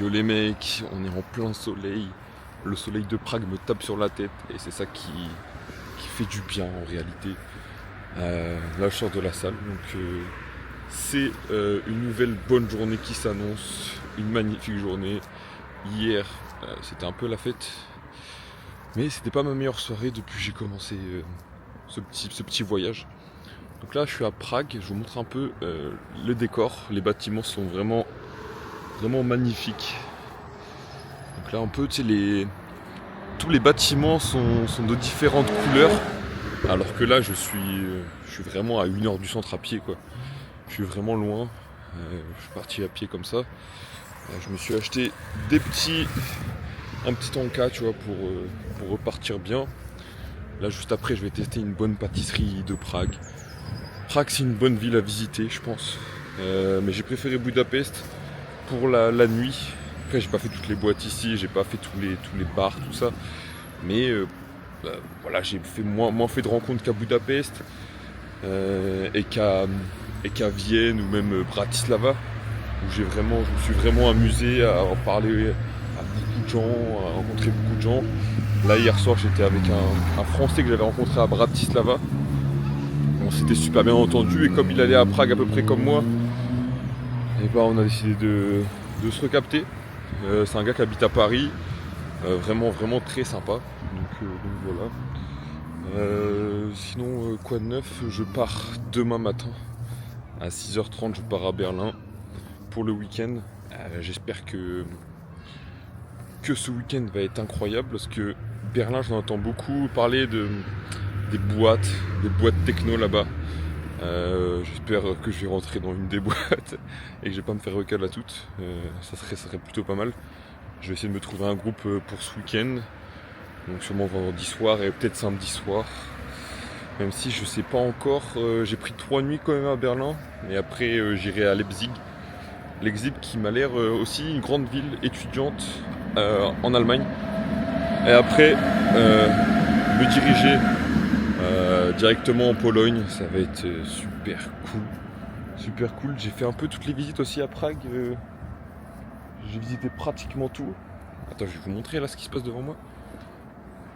Yo les mecs, on est en plein soleil. Le soleil de Prague me tape sur la tête et c'est ça qui fait du bien en réalité. Là je sors de la salle, donc c'est une nouvelle bonne journée qui s'annonce, une magnifique journée. Hier c'était un peu la fête, mais c'était pas ma meilleure soirée depuis que j'ai commencé ce petit voyage. Donc là je suis à Prague, je vous montre un peu le décor, les bâtiments sont vraiment magnifiques. Donc là un peu tu sais tous les bâtiments sont de différentes couleurs, alors que là je suis vraiment à 1 heure du centre à pied quoi. Je suis vraiment loin, je suis parti à pied comme ça. Je me suis acheté un petit tanka tu vois pour repartir bien. Là juste après je vais tester une bonne pâtisserie de Prague. Prague c'est une bonne ville à visiter je pense, mais j'ai préféré Budapest pour la nuit. Après j'ai pas fait toutes les boîtes ici, j'ai pas fait tous les bars, tout ça. Mais voilà, j'ai fait moins fait de rencontres qu'à Budapest et qu'à Vienne ou même Bratislava, où je me suis vraiment amusé à en parler à beaucoup de gens, à rencontrer beaucoup de gens. Là hier soir j'étais avec un Français que j'avais rencontré à Bratislava. On s'était super bien entendu et comme il allait à Prague à peu près comme moi, et ben on a décidé de se recapter. C'est un gars qui habite à Paris, vraiment très sympa. Donc voilà. Sinon quoi de neuf, je pars demain matin à 6h30, je pars à Berlin pour le week-end. J'espère que ce week-end va être incroyable parce que Berlin j'en entends beaucoup parler des boîtes techno là-bas. J'espère que je vais rentrer dans une des boîtes et que je vais pas me faire recal à toutes. Ça serait plutôt pas mal. Je vais essayer de me trouver un groupe pour ce week-end. Donc sûrement vendredi soir et peut-être samedi soir. Même si je sais pas encore. J'ai pris 3 nuits quand même à Berlin. Et après j'irai à Leipzig. Leipzig qui m'a l'air aussi une grande ville étudiante en Allemagne. Et après me diriger directement en Pologne, ça va être super cool. J'ai fait un peu toutes les visites aussi à Prague. J'ai visité pratiquement tout. Attends, je vais vous montrer là ce qui se passe devant moi.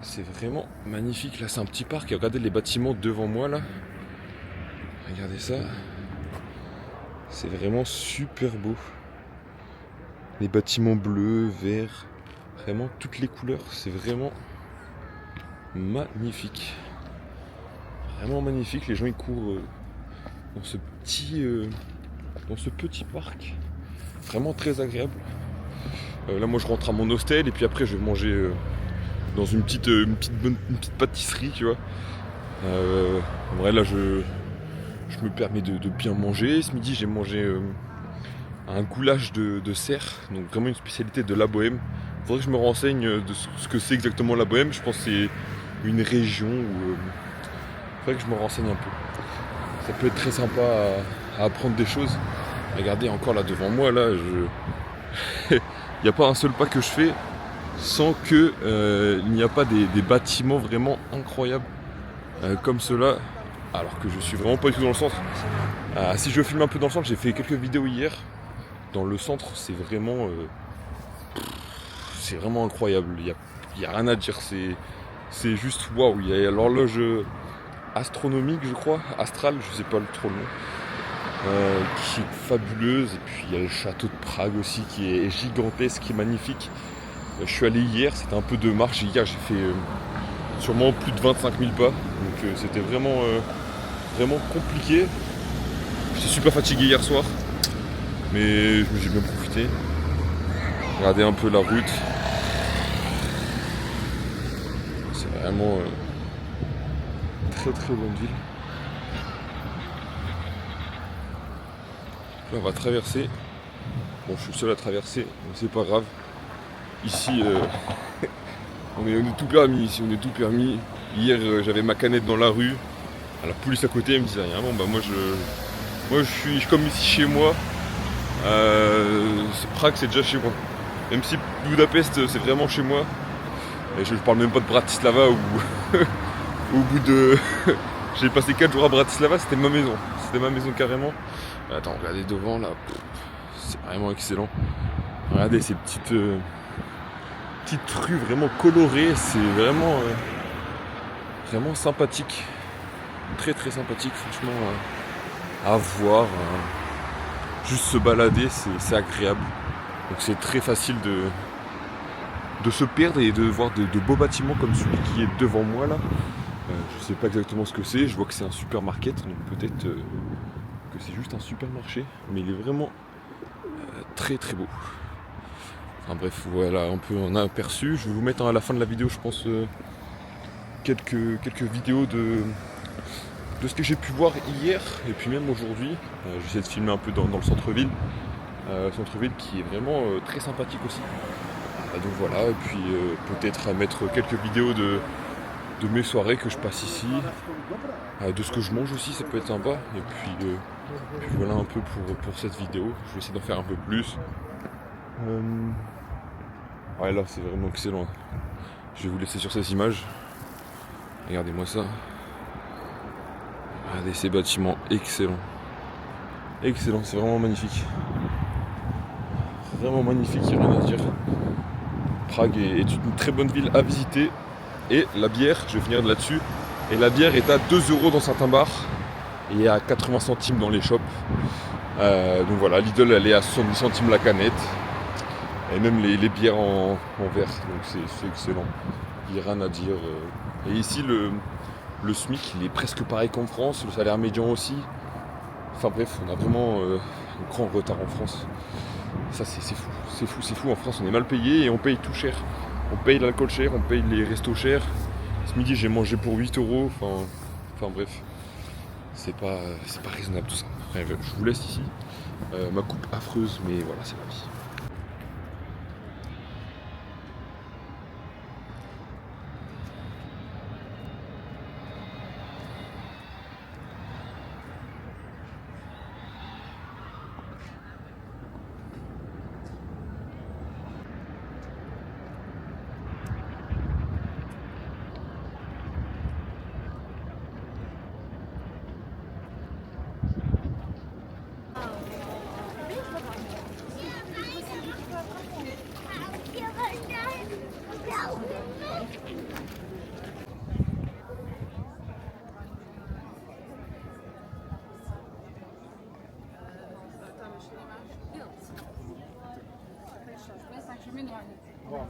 C'est vraiment magnifique. Là, c'est un petit parc. Et regardez les bâtiments devant moi là. Regardez ça. C'est vraiment super beau. Les bâtiments bleus, verts, vraiment toutes les couleurs. C'est vraiment magnifique. Vraiment magnifique. Les gens ils courent dans ce petit parc. Vraiment très agréable. Là moi je rentre à mon hostel et puis après je vais manger dans une petite pâtisserie tu vois. En vrai là je me permets de bien manger. Ce midi j'ai mangé un goulash de cerf, donc vraiment une spécialité de la Bohème. Il faudrait que je me renseigne de ce que c'est exactement la Bohème. Je pense que c'est une région où il faudrait que je me renseigne un peu. Ça peut être très sympa à apprendre des choses. Regardez encore là devant moi là, il n'y a pas un seul pas que je fais sans que il n'y a pas des bâtiments vraiment incroyables comme ceux-là, alors que je suis vraiment pas du tout dans le centre. Si je filme un peu dans le centre, j'ai fait quelques vidéos hier. Dans le centre, c'est vraiment incroyable. Il y a rien à dire. C'est juste waouh. Il y a l'horloge astronomique, je crois, astrale, je sais pas trop le nom, qui est fabuleuse. Et puis il y a le château de Prague aussi qui est gigantesque, qui est magnifique. Je suis allé hier, c'était un peu de marche. Hier j'ai fait sûrement plus de 25 000 pas, donc c'était vraiment compliqué. J'étais super fatigué hier soir, mais j'ai bien profité. Regardez un peu la route. C'est vraiment très bonne ville. Là, on va traverser. Bon, je suis le seul à traverser, mais c'est pas grave. Ici, on est tout permis. Ici, on est tout permis. Hier, j'avais ma canette dans la rue. La police à côté, elle me disait rien. Bon, bah moi, je suis comme ici chez moi. Prague, c'est déjà chez moi. Même si Budapest, c'est vraiment chez moi. Et je parle même pas de Bratislava où au bout de... J'ai passé 4 jours à Bratislava, c'était ma maison. C'était ma maison carrément. Attends, regardez devant là. C'est vraiment excellent. Regardez ces petites rues vraiment colorées, c'est vraiment, vraiment sympathique. Très très sympathique, franchement, à voir. Juste se balader, c'est agréable. Donc c'est très facile de se perdre et de voir de beaux bâtiments comme celui qui est devant moi là. Je sais pas exactement ce que c'est, je vois que c'est un supermarket, donc peut-être que c'est juste un supermarché, mais il est vraiment très très beau. Enfin bref, voilà un peu un aperçu. Je vais vous mettre à la fin de la vidéo, je pense, quelques vidéos de ce que j'ai pu voir hier et puis même aujourd'hui. J'essaie de filmer un peu dans le centre-ville. Centre-ville qui est vraiment très sympathique aussi. Donc voilà, et puis peut-être à mettre quelques vidéos de mes soirées que je passe ici, de ce que je mange aussi, ça peut être sympa. Et puis voilà un peu pour cette vidéo. Je vais essayer d'en faire un peu plus. Ouais, là c'est vraiment excellent. Je vais vous laisser sur ces images. Regardez-moi ça. Regardez ces bâtiments excellents. Excellent, c'est vraiment magnifique. Vraiment magnifique, il n'y a rien à dire. Prague est une très bonne ville à visiter. Et la bière, je vais finir là-dessus. Et la bière est à 2 € dans certains bars et à 80 centimes dans les shops. Donc voilà, Lidl elle est à 70 centimes la canette. Et même les bières en verre. Donc c'est excellent. Il n'y a rien à dire. Et ici le SMIC il est presque pareil qu'en France, le salaire médian aussi. Enfin bref, on a vraiment un grand retard en France. Ça c'est fou. C'est fou. En France on est mal payé et on paye tout cher. On paye l'alcool cher, on paye les restos chers. Ce midi j'ai mangé pour 8 €. Enfin bref. C'est pas raisonnable tout ça. Bref, je vous laisse ici. Ma coupe affreuse, mais voilà, c'est la vie. Var.